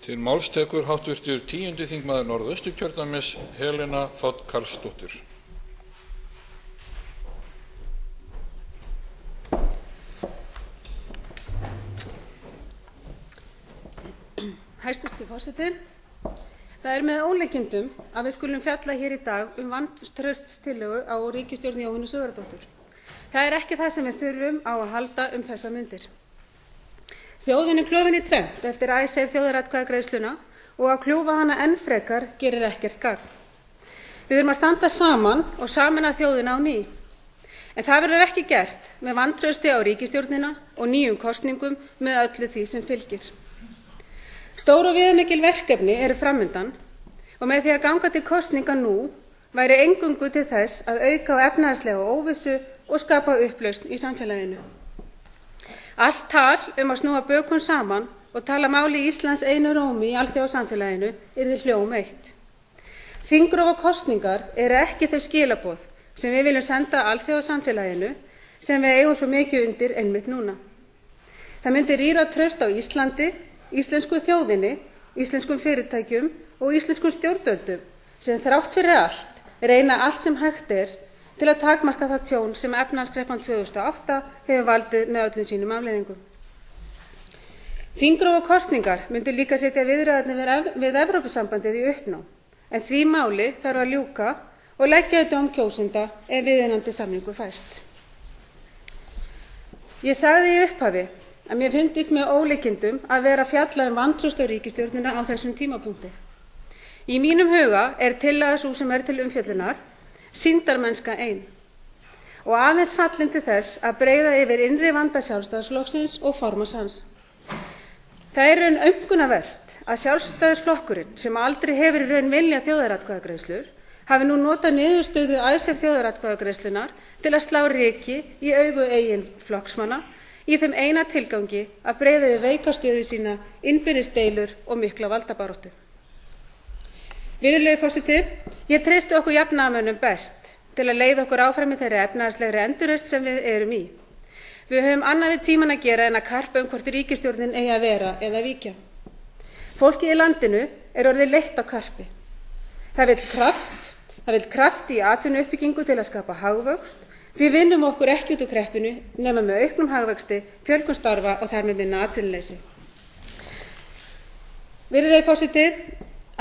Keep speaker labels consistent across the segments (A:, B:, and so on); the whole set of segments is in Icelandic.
A: Til máls tekur háttvirtur 10. þingmaður Norðausturkjördæmis, Helena Þ. Karlsdóttir.
B: Hæstv. forseti. Það með ólíkindum að við skulum fjalla hér í dag vantrauststillögu á ríkisstjórn Jóhönnu Sigurðardóttur. Það ekki það sem við þurfum á að halda þessar mundir. Þjóðin klofin í tvennt eftir Icesave þjóðaratkvæðagreiðsluna og að kljúfa hana enn frekar gerir ekkert gagn. Við þurfum að standa saman og sameina þjóðina á ný. En það verður ekki gert með vantrausti á ríkisstjórnina og nýjum kosningum með öllu því sem fylgir. Stór og viðamikil verkefni eru framundan og með því að ganga til kosninga nú væri eingöngu til þess að auka á efnahagslega óvissu og skapa upplausn í samfélaginu. Allt tal að snúa bökum saman og tala máli Íslands einu rómi í alþjóðasamfélaginu yrði hljóm eitt. Þingrof og kosningar eru ekki þau skilaboð sem við viljum senda alþjóðasamfélaginu sem við eigum svo mikið undir einmitt núna. Það myndi rýra traust á Íslandi, íslensku þjóðinni, íslenskum fyrirtækjum og íslenskum stjórnvöldum sem þrátt fyrir allt reyna allt sem hægt til að takmarka það tjón sem efnahagskreppan 2008 hefur valdið með öllum sínum afleiðingum. Þingrof og kosningar myndi líka setja viðræðurnar við Evrópusambandið í uppnám, en því máli þarf að ljúka og leggja þetta kjósenda ef viðeigandi samningur fæst. Ég sagði í upphafi að mér fyndist með ólíkindum að vera að fjalla vantraust á ríkisstjórnina á þessum tímapunkti. Í mínum huga tillaga sú sem til umfjöllunar sýndarmennska ein og aðeins fallin til þess að breiða yfir innri vanda Sjálfstæðisflokksins og formanns hans. Það raun aumkunarvert að Sjálfstæðisflokkurinn, sem aldrei hefur í raun viljað þjóðaratkvæðagreiðslur, hafi nú notað niðurstöðu Icesave þjóðaratkvæðagreiðslunnar til að slá ryki í augu eigin flokksmanna í þeim eina tilgangi að breiða yfir veika stöðu sína, innbyrðis deilur og mikla valdabaráttu. Virðulegi forseti, ég treysti okkur jafnaðarmönnum best til að leiða okkur áfram í þeirri efnahagslegri endurreisn sem við erum í. Við höfum annað við tímann að gera en að karpa hvort ríkisstjórnin eigi að vera eða víkja. Fólkið í landinu orðið leitt á karpi. Það vill kraft í atvinnuuppbyggingu til að skapa hagvöxt. Við vinnum okkur ekki út úr kreppinu nema með auknum hagvexti, fjölgun starfa og þar með minna atvinnuleysi. Virðulegi forseti,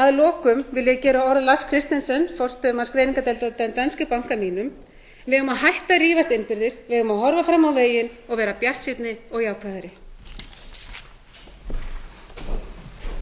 B: að lokum vil ég gera orð Lars Christensen, forstöðumanns greiningardeildar Danske Bank að mínum. Við eigum að hætta að rífast innbyrðis, við eigum að horfa fram á veginn og vera bjartsýnni og jákvæðari.